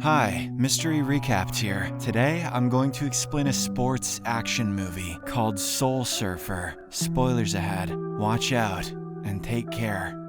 Hi, Mystery Recapped here. Today, I'm going to explain a sports action movie called Soul Surfer. Spoilers ahead. Watch out, and take care.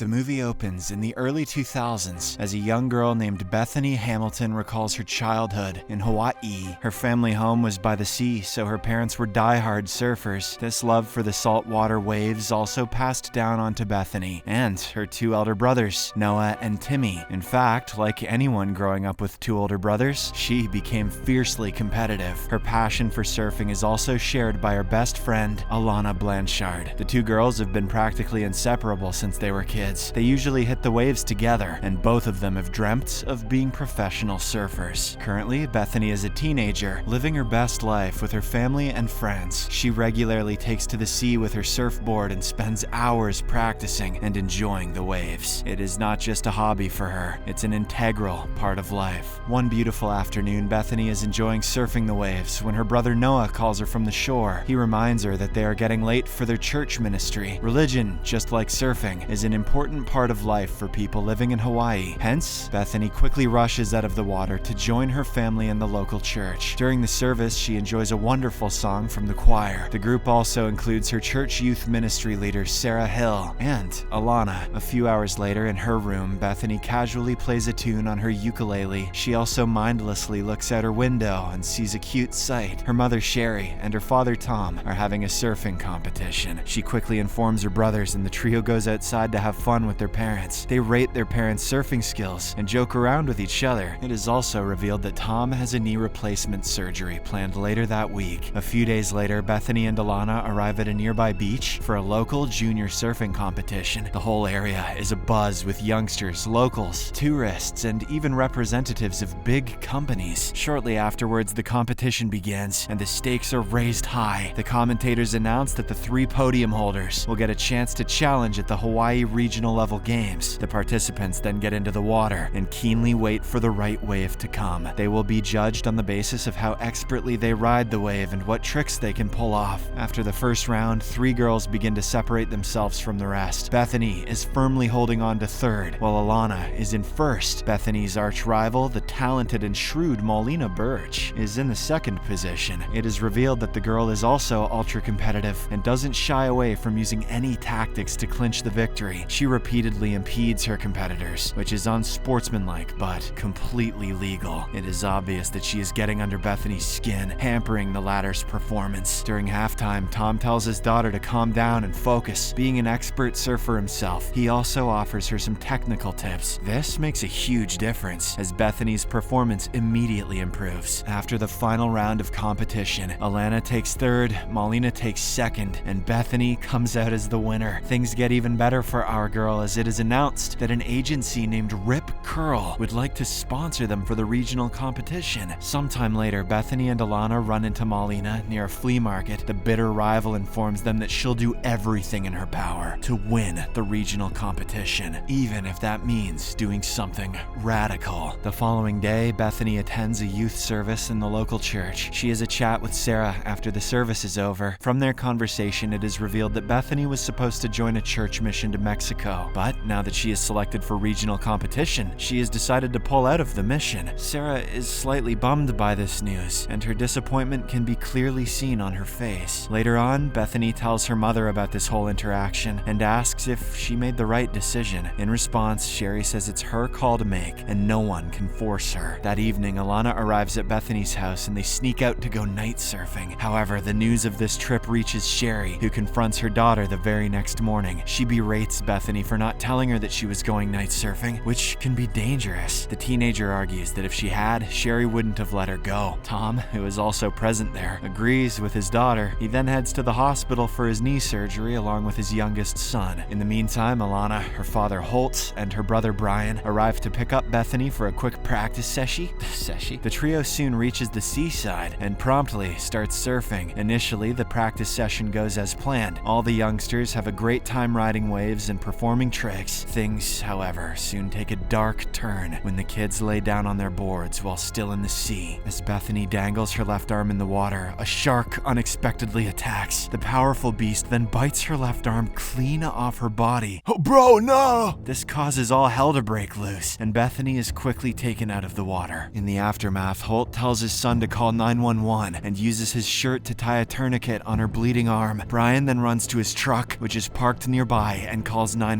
The movie opens in the early 2000s as a young girl named Bethany Hamilton recalls her childhood in Hawaii. Her family home was by the sea, so her parents were diehard surfers. This love for the saltwater waves also passed down onto Bethany and her two elder brothers, Noah and Timmy. In fact, like anyone growing up with two older brothers, she became fiercely competitive. Her passion for surfing is also shared by her best friend, Alana Blanchard. The two girls have been practically inseparable since they were kids. They usually hit the waves together, and both of them have dreamt of being professional surfers. Currently, Bethany is a teenager, living her best life with her family and friends. She regularly takes to the sea with her surfboard and spends hours practicing and enjoying the waves. It is not just a hobby for her, it's an integral part of life. One beautiful afternoon, Bethany is enjoying surfing the waves when her brother Noah calls her from the shore. He reminds her that they are getting late for their church ministry. Religion, just like surfing, is an important part of life for people living in Hawaii. Hence, Bethany quickly rushes out of the water to join her family in the local church. During the service, she enjoys a wonderful song from the choir. The group also includes her church youth ministry leader, Sarah Hill, and Alana. A few hours later, in her room, Bethany casually plays a tune on her ukulele. She also mindlessly looks out her window and sees a cute sight. Her mother, Sherry, and her father, Tom, are having a surfing competition. She quickly informs her brothers, and the trio goes outside to have fun with their parents. They rate their parents' surfing skills and joke around with each other. It is also revealed that Tom has a knee replacement surgery planned later that week. A few days later, Bethany and Alana arrive at a nearby beach for a local junior surfing competition. The whole area is abuzz with youngsters, locals, tourists, and even representatives of big companies. Shortly afterwards, the competition begins, and the stakes are raised high. The commentators announce that the three podium holders will get a chance to challenge at the Hawaii Regional Level Games. The participants then get into the water and keenly wait for the right wave to come. They will be judged on the basis of how expertly they ride the wave and what tricks they can pull off. After the first round, three girls begin to separate themselves from the rest. Bethany is firmly holding on to third, while Alana is in first. Bethany's arch rival, the talented and shrewd Maulina Birch, is in the second position. It is revealed that the girl is also ultra competitive and doesn't shy away from using any tactics to clinch the victory. She repeatedly impedes her competitors, which is unsportsmanlike but completely legal. It is obvious that she is getting under Bethany's skin, hampering the latter's performance. During halftime, Tom tells his daughter to calm down and focus. Being an expert surfer himself, he also offers her some technical tips. This makes a huge difference, as Bethany's performance immediately improves. After the final round of competition, Alana takes third, Maulina takes second, and Bethany comes out as the winner. Things get even better for our girl as it is announced that an agency named Rip Curl would like to sponsor them for the regional competition. Sometime later, Bethany and Alana run into Maulina near a flea market. The bitter rival informs them that she'll do everything in her power to win the regional competition, even if that means doing something radical. The following day, Bethany attends a youth service in the local church. She has a chat with Sarah after the service is over. From their conversation, it is revealed that Bethany was supposed to join a church mission to Mexico, but now that she is selected for regional competition, she has decided to pull out of the mission. Sarah is slightly bummed by this news, and her disappointment can be clearly seen on her face. Later on, Bethany tells her mother about this whole interaction and asks if she made the right decision. In response, Sherry says it's her call to make, and no one can force her. That evening, Alana arrives at Bethany's house and they sneak out to go night surfing. However, the news of this trip reaches Sherry, who confronts her daughter the very next morning. She berates Bethany for not telling her that she was going night surfing, which can be dangerous. The teenager argues that if she had, Sherry wouldn't have let her go. Tom, who is also present there, agrees with his daughter. He then heads to the hospital for his knee surgery along with his youngest son. In the meantime, Alana, her father Holt, and her brother Brian arrive to pick up Bethany for a quick practice session. The trio soon reaches the seaside and promptly starts surfing. Initially, the practice session goes as planned. All the youngsters have a great time riding waves and performing performing tricks. Things, however, soon take a dark turn when the kids lay down on their boards while still in the sea. As Bethany dangles her left arm in the water, a shark unexpectedly attacks. The powerful beast then bites her left arm clean off her body. Oh bro, no! This causes all hell to break loose, and Bethany is quickly taken out of the water. In the aftermath, Holt tells his son to call 911 and uses his shirt to tie a tourniquet on her bleeding arm. Brian then runs to his truck, which is parked nearby, and calls 911.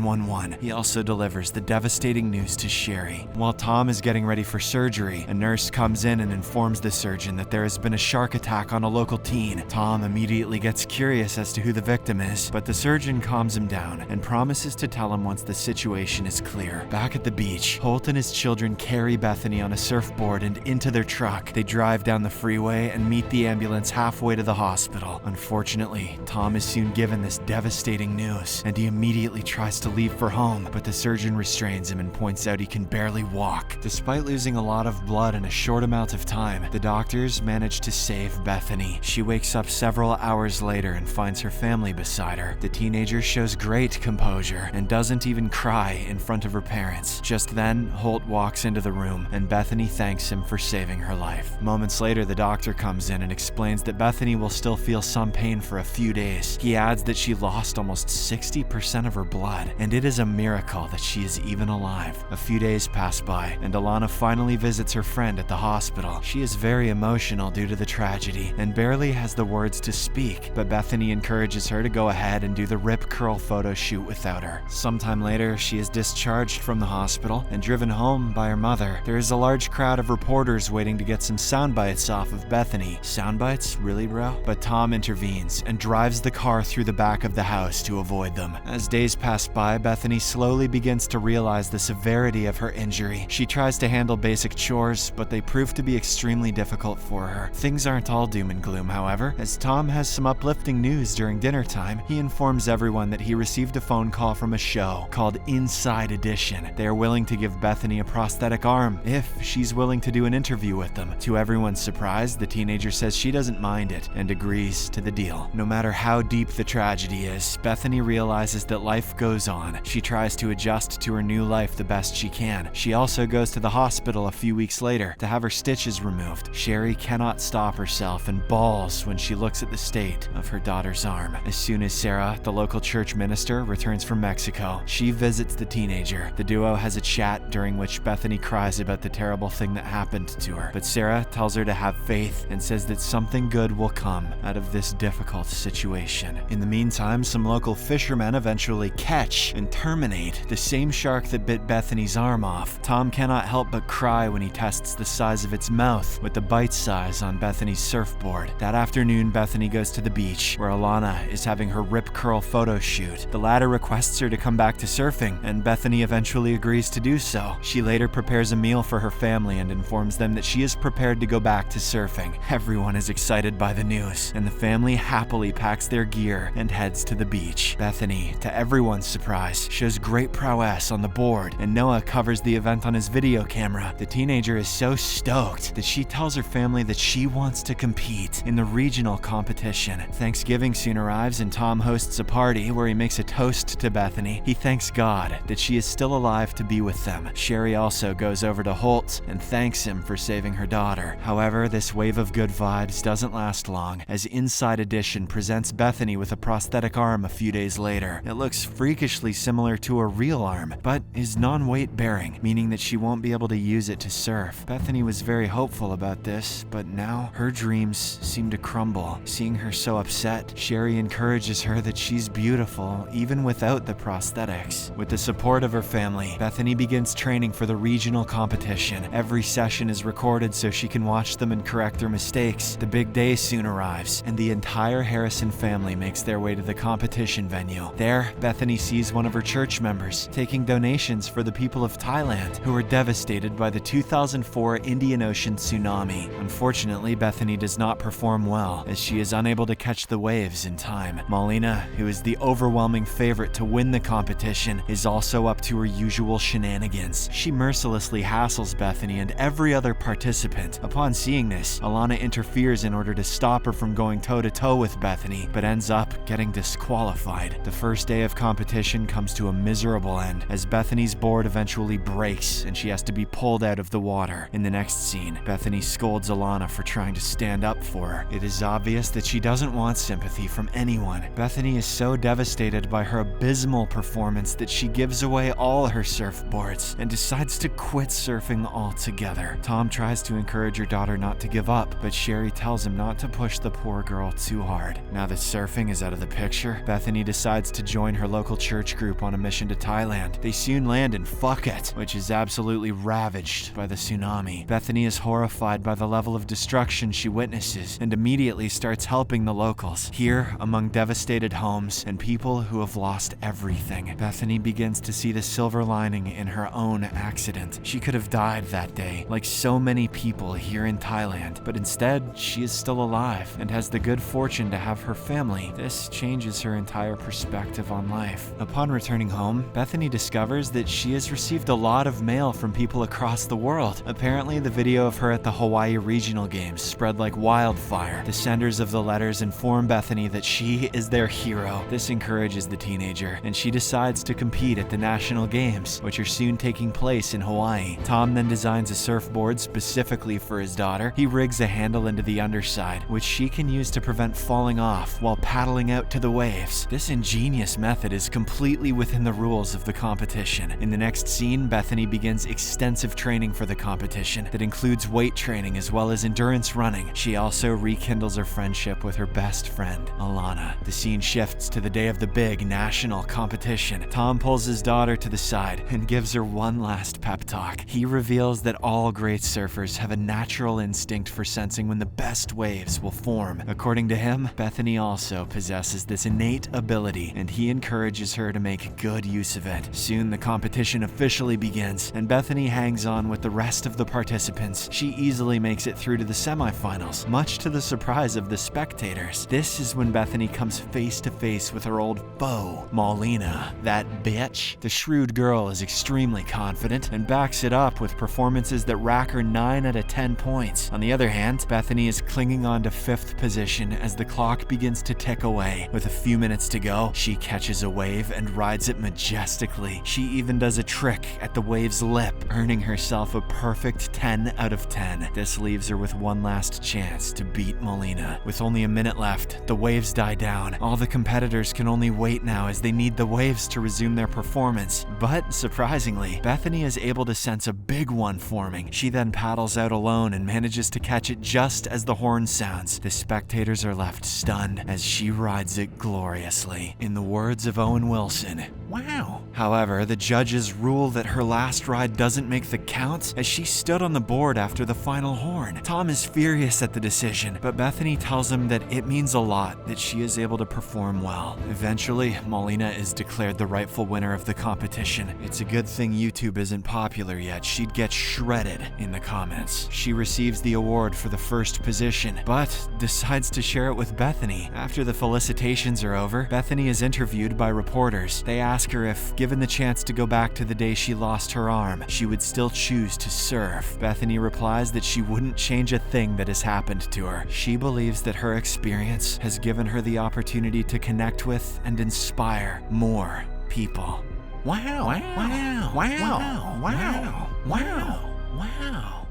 He also delivers the devastating news to Sherry. While Tom is getting ready for surgery, a nurse comes in and informs the surgeon that there has been a shark attack on a local teen. Tom immediately gets curious as to who the victim is, but the surgeon calms him down and promises to tell him once the situation is clear. Back at the beach, Holt and his children carry Bethany on a surfboard and into their truck. They drive down the freeway and meet the ambulance halfway to the hospital. Unfortunately, Tom is soon given this devastating news, and he immediately tries to leave for home, but the surgeon restrains him and points out he can barely walk. Despite losing a lot of blood in a short amount of time, the doctors manage to save Bethany. She wakes up several hours later and finds her family beside her. The teenager shows great composure and doesn't even cry in front of her parents. Just then, Holt walks into the room, and Bethany thanks him for saving her life. Moments later, the doctor comes in and explains that Bethany will still feel some pain for a few days. He adds that she lost almost 60% of her blood, and it is a miracle that she is even alive. A few days pass by, and Alana finally visits her friend at the hospital. She is very emotional due to the tragedy and barely has the words to speak, but Bethany encourages her to go ahead and do the rip curl photo shoot without her. Sometime later, she is discharged from the hospital and driven home by her mother. There is a large crowd of reporters waiting to get some sound bites off of Bethany. Sound bites? Really, bro? But Tom intervenes and drives the car through the back of the house to avoid them. As days pass by, Bethany slowly begins to realize the severity of her injury. She tries to handle basic chores, but they prove to be extremely difficult for her. Things aren't all doom and gloom, however. As Tom has some uplifting news during dinner time, he informs everyone that he received a phone call from a show called Inside Edition. They are willing to give Bethany a prosthetic arm if she's willing to do an interview with them. To everyone's surprise, the teenager says she doesn't mind it and agrees to the deal. No matter how deep the tragedy is, Bethany realizes that life goes on. She tries to adjust to her new life the best she can. She also goes to the hospital a few weeks later to have her stitches removed. Sherry cannot stop herself and bawls when she looks at the state of her daughter's arm. As soon as Sarah, the local church minister, returns from Mexico, she visits the teenager. The duo has a chat during which Bethany cries about the terrible thing that happened to her, but Sarah tells her to have faith and says that something good will come out of this difficult situation. In the meantime, some local fishermen eventually catch and terminate the same shark that bit Bethany's arm off. Tom cannot help but cry when he tests the size of its mouth with the bite size on Bethany's surfboard. That afternoon, Bethany goes to the beach, where Alana is having her rip curl photo shoot. The latter requests her to come back to surfing, and Bethany eventually agrees to do so. She later prepares a meal for her family and informs them that she is prepared to go back to surfing. Everyone is excited by the news, and the family happily packs their gear and heads to the beach. Bethany, to everyone's surprise, shows great prowess on the board, and Noah covers the event on his video camera. The teenager is so stoked that she tells her family that she wants to compete in the regional competition. Thanksgiving soon arrives, and Tom hosts a party where he makes a toast to Bethany. He thanks God that she is still alive to be with them. Sherry also goes over to Holt and thanks him for saving her daughter. However, this wave of good vibes doesn't last long, as Inside Edition presents Bethany with a prosthetic arm a few days later. It looks freakishly similar to a real arm, but is non-weight bearing, meaning that she won't be able to use it to surf. Bethany was very hopeful about this, but now her dreams seem to crumble. Seeing her so upset, Sherry encourages her that she's beautiful even without the prosthetics. With the support of her family, Bethany begins training for the regional competition. Every session is recorded so she can watch them and correct her mistakes. The big day soon arrives, and the entire Harrison family makes their way to the competition venue. There, Bethany sees one of her church members taking donations for the people of Thailand who were devastated by the 2004 Indian Ocean tsunami. Unfortunately, Bethany does not perform well, as she is unable to catch the waves in time. Maulina, who is the overwhelming favorite to win the competition, is also up to her usual shenanigans. She mercilessly hassles Bethany and every other participant. Upon seeing this, Alana interferes in order to stop her from going toe-to-toe with Bethany, but ends up getting disqualified. The first day of competition competition comes to a miserable end as Bethany's board eventually breaks and she has to be pulled out of the water. In the next scene, Bethany scolds Alana for trying to stand up for her. It is obvious that she doesn't want sympathy from anyone. Bethany is so devastated by her abysmal performance that she gives away all her surfboards and decides to quit surfing altogether. Tom tries to encourage her daughter not to give up, but Sherry tells him not to push the poor girl too hard. Now that surfing is out of the picture, Bethany decides to join her local church group on a mission to Thailand. They soon land in Phuket, which is absolutely ravaged by the tsunami. Bethany is horrified by the level of destruction she witnesses and immediately starts helping the locals. Here, among devastated homes and people who have lost everything, Bethany begins to see the silver lining in her own accident. She could have died that day, like so many people here in Thailand, but instead, she is still alive and has the good fortune to have her family. This changes her entire perspective on life. Upon returning home, Bethany discovers that she has received a lot of mail from people across the world. Apparently, the video of her at the Hawaii Regional Games spread like wildfire. The senders of the letters inform Bethany that she is their hero. This encourages the teenager, and she decides to compete at the National Games, which are soon taking place in Hawaii. Tom then designs a surfboard specifically for his daughter. He rigs a handle into the underside, which she can use to prevent falling off while paddling out to the waves. This ingenious method is completely within the rules of the competition. In the next scene, Bethany begins extensive training for the competition that includes weight training as well as endurance running. She also rekindles her friendship with her best friend, Alana. The scene shifts to the day of the big national competition. Tom pulls his daughter to the side and gives her one last pep talk. He reveals that all great surfers have a natural instinct for sensing when the best waves will form. According to him, Bethany also possesses this innate ability, and he encourages her to make good use of it. Soon the competition officially begins, and Bethany hangs on with the rest of the participants. She easily makes it through to the semifinals, much to the surprise of the spectators. This is when Bethany comes face to face with her old foe, Maulina. That bitch. The shrewd girl is extremely confident and backs it up with performances that rack her 9 out of 10 points. On the other hand, Bethany is clinging on to 5th position as the clock begins to tick away. With a few minutes to go, she catches a wave and rides it majestically. She even does a trick at the wave's lip, earning herself a perfect 10 out of 10. This leaves her with one last chance to beat Molina. With only a minute left, the waves die down. All the competitors can only wait now as they need the waves to resume their performance. But surprisingly, Bethany is able to sense a big one forming. She then paddles out alone and manages to catch it just as the horn sounds. The spectators are left stunned as she rides it gloriously. In the words of Owen Wilson, wow. However, the judges rule that her last ride doesn't make the count as she stood on the board after the final horn. Tom is furious at the decision, but Bethany tells him that it means a lot that she is able to perform well. Eventually, Molina is declared the rightful winner of the competition. It's a good thing YouTube isn't popular yet. She'd get shredded in the comments. She receives the award for the first position, but decides to share it with Bethany. After the felicitations are over, Bethany is interviewed by reporters. They ask her if, given the chance to go back to the day she lost her arm, she would still choose to surf. Bethany replies that she wouldn't change a thing that has happened to her. She believes that her experience has given her the opportunity to connect with and inspire more people. Wow, wow, wow, wow, wow, wow, wow.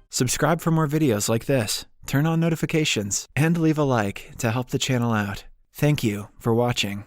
Subscribe for more videos like this, turn on notifications, and leave a like to help the channel out. Thank you for watching.